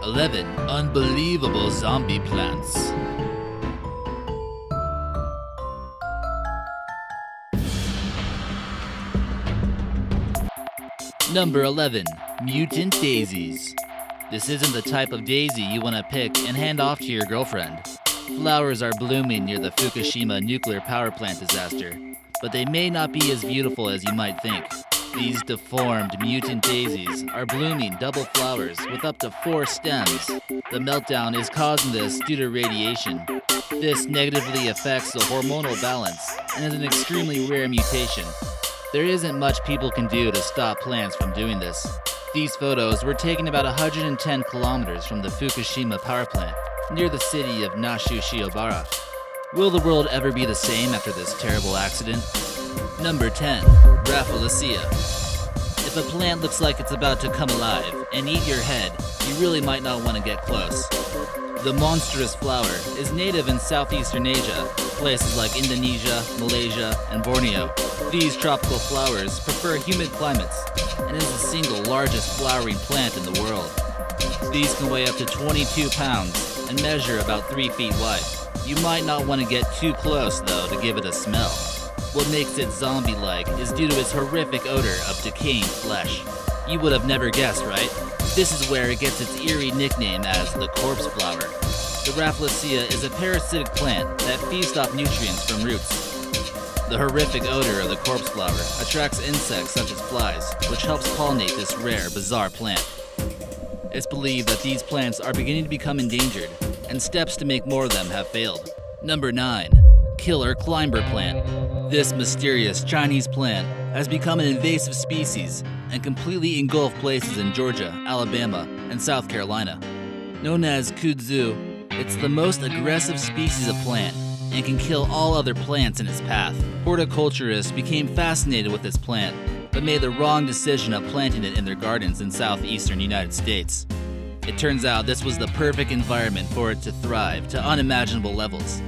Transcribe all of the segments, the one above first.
11 unbelievable zombie plants. Number 11. Mutant Daisies. This isn't the type of daisy you want to pick and hand off to your girlfriend. Flowers are blooming near the Fukushima nuclear power plant disaster, but they may not be as beautiful as you might think. These deformed mutant daisies are blooming double flowers with up to 4 stems. The meltdown is causing this due to radiation. This negatively affects the hormonal balance and is an extremely rare mutation. There isn't much people can do to stop plants from doing this. These photos were taken about 110 kilometers from the Fukushima power plant, near the city of Nashu-Shiobara. Will the world ever be the same after this terrible accident? Number 10. Rafflesia. If a plant looks like it's about to come alive and eat your head, you really might not want to get close. The monstrous flower is native in Southeastern Asia, places like Indonesia, Malaysia, and Borneo. These tropical flowers prefer humid climates and is the single largest flowering plant in the world. These can weigh up to 22 pounds and measure about 3 feet wide. You might not want to get too close, though, to give it a smell. What makes it zombie-like is due to its horrific odor of decaying flesh. You would have never guessed, right? This is where it gets its eerie nickname as the corpse flower. The Rafflesia is a parasitic plant that feasts off nutrients from roots. The horrific odor of the corpse flower attracts insects such as flies, which helps pollinate this rare, bizarre plant. It's believed that these plants are beginning to become endangered, and steps to make more of them have failed. Number 9. Killer Kleinberg plant. This mysterious Chinese plant has become an invasive species and completely engulfed places in Georgia, Alabama, and South Carolina. Known as Kudzu, it's the most aggressive species of plant and can kill all other plants in its path. Horticulturists became fascinated with this plant, but made the wrong decision of planting it in their gardens in southeastern United States. It turns out this was the perfect environment for it to thrive to unimaginable levels.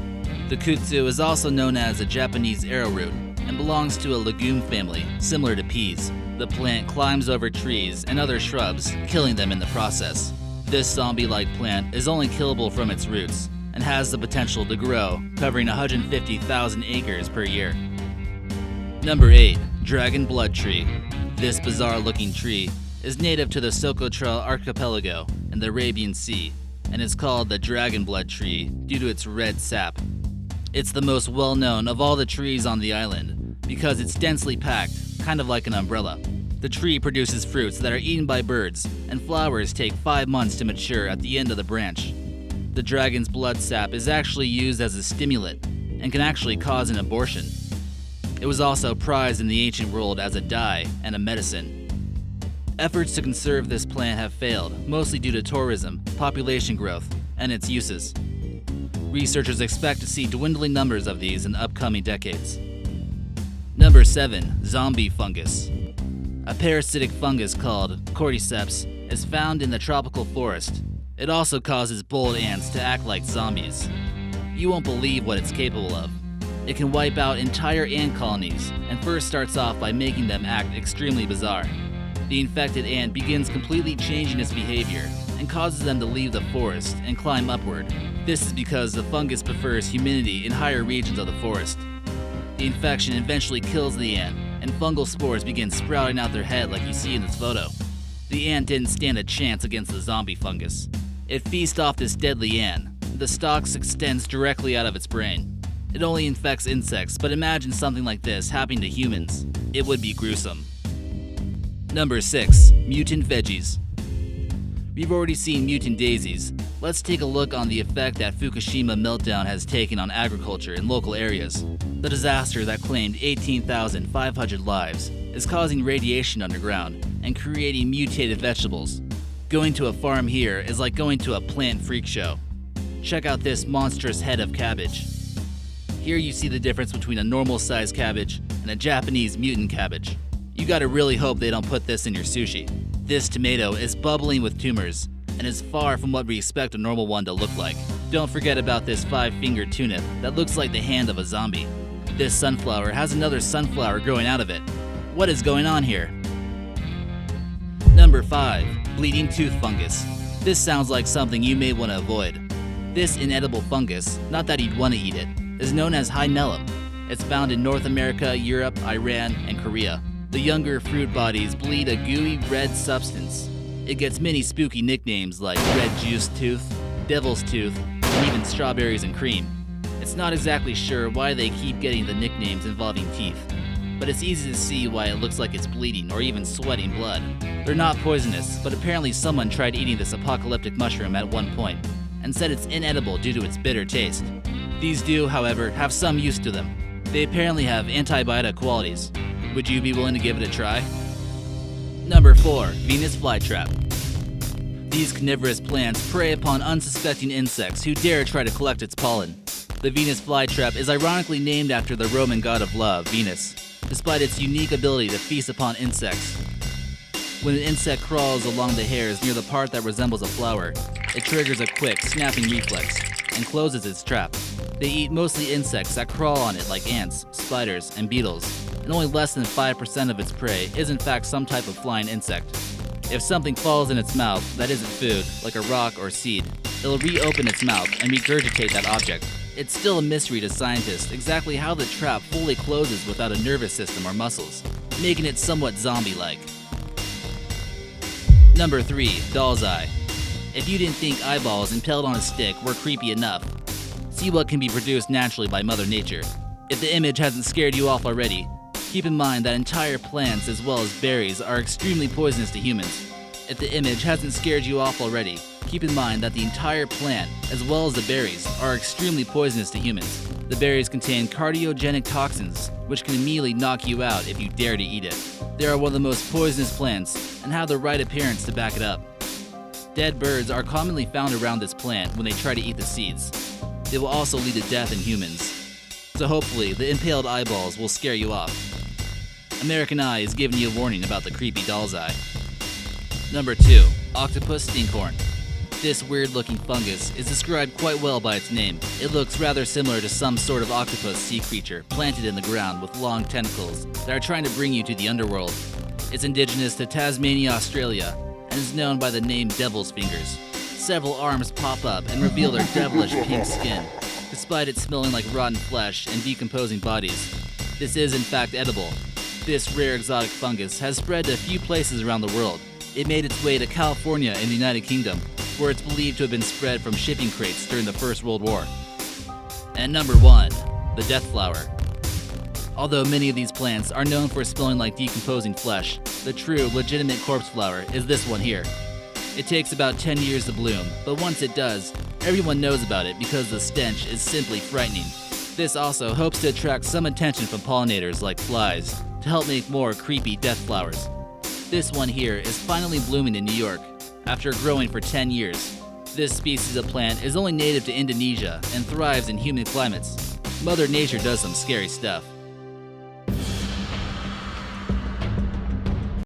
The Kudzu is also known as a Japanese arrowroot and belongs to a legume family similar to peas. The plant climbs over trees and other shrubs, killing them in the process. This zombie-like plant is only killable from its roots and has the potential to grow, covering 150,000 acres per year. Number 8. Dragon blood tree. This bizarre-looking tree is native to the Socotra archipelago in the Arabian Sea and is called the dragon blood tree due to its red sap. It's the most well-known of all the trees on the island because it's densely packed, kind of like an umbrella. The tree produces fruits that are eaten by birds, and flowers take 5 months to mature at the end of the branch. The dragon's blood sap is actually used as a stimulant and can actually cause an abortion. It was also prized in the ancient world as a dye and a medicine. Efforts to conserve this plant have failed, mostly due to tourism, population growth, and its uses. Researchers expect to see dwindling numbers of these in upcoming decades. Number 7. Zombie fungus. A parasitic fungus called cordyceps is found in the tropical forest. It also causes bold ants to act like zombies. You won't believe what it's capable of. It can wipe out entire ant colonies and first starts off by making them act extremely bizarre. The infected ant begins completely changing its behavior and causes them to leave the forest and climb upward. This is because the fungus prefers humidity in higher regions of the forest. The infection eventually kills the ant, and fungal spores begin sprouting out their head like you see in this photo. The ant didn't stand a chance against the zombie fungus. It feasts off this deadly ant. The stalks extends directly out of its brain. It only infects insects, but imagine something like this happening to humans. It would be gruesome. Number 6. Mutant Veggies. We've already seen Mutant Daisies. Let's take a look on the effect that Fukushima meltdown has taken on agriculture in local areas. The disaster that claimed 18,500 lives is causing radiation underground and creating mutated vegetables. Going to a farm here is like going to a plant freak show. Check out this monstrous head of cabbage. Here you see the difference between a normal-sized cabbage and a Japanese mutant cabbage. You gotta really hope they don't put this in your sushi. This tomato is bubbling with tumors and is far from what we expect a normal one to look like. Don't forget about this 5-fingered tunip that looks like the hand of a zombie. This sunflower has another sunflower growing out of it. What is going on here? Number 5. Bleeding tooth fungus. This sounds like something you may want to avoid. This inedible fungus, not that you'd want to eat it, is known as hynellum. It's found in North America, Europe, Iran, and Korea. The younger fruit bodies bleed a gooey red substance. It gets many spooky nicknames like red juice tooth, devil's tooth, and even strawberries and cream. It's not exactly sure why they keep getting the nicknames involving teeth, but it's easy to see why it looks like it's bleeding or even sweating blood. They're not poisonous, but apparently someone tried eating this apocalyptic mushroom at one point and said it's inedible due to its bitter taste. These do, however, have some use to them. They apparently have antibiotic qualities. Would you be willing to give it a try? Number 4. Venus Flytrap. These carnivorous plants prey upon unsuspecting insects who dare try to collect its pollen. The Venus flytrap is ironically named after the Roman god of love, Venus, despite its unique ability to feast upon insects. When an insect crawls along the hairs near the part that resembles a flower, it triggers a quick, snapping reflex and closes its trap. They eat mostly insects that crawl on it like ants, spiders, and beetles, and only less than 5% of its prey is in fact some type of flying insect. If something falls in its mouth that isn't food, like a rock or seed, it'll reopen its mouth and regurgitate that object. It's still a mystery to scientists exactly how the trap fully closes without a nervous system or muscles, making it somewhat zombie-like. Number 3. Doll's Eye. If you didn't think eyeballs impaled on a stick were creepy enough, see what can be produced naturally by Mother Nature. If the image hasn't scared you off already, keep in mind that entire plants as well as berries are extremely poisonous to humans. If the image hasn't scared you off already, keep in mind that the entire plant, as well as the berries, are extremely poisonous to humans. The berries contain cardiogenic toxins, which can immediately knock you out if you dare to eat it. They are one of the most poisonous plants, and have the right appearance to back it up. Dead birds are commonly found around this plant when they try to eat the seeds. They will also lead to death in humans. So hopefully, the impaled eyeballs will scare you off. American Eye is giving you a warning about the creepy doll's eye. Number 2. Octopus stinkhorn. This weird-looking fungus is described quite well by its name. It looks rather similar to some sort of octopus sea creature planted in the ground with long tentacles that are trying to bring you to the underworld. It's indigenous to Tasmania, Australia, and is known by the name Devil's Fingers. Several arms pop up and reveal their devilish pink skin, despite it smelling like rotten flesh and decomposing bodies. This is in fact edible. This rare exotic fungus has spread to a few places around the world. It made its way to California in the United Kingdom, where it's believed to have been spread from shipping crates during the First World War. And number 1, the death flower. Although many of these plants are known for smelling like decomposing flesh, the true, legitimate corpse flower is this one here. It takes about 10 years to bloom, but once it does, everyone knows about it because the stench is simply frightening. This also hopes to attract some attention from pollinators like flies to help make more creepy death flowers. This one here is finally blooming in New York, after growing for 10 years. This species of plant is only native to Indonesia and thrives in humid climates. Mother Nature does some scary stuff.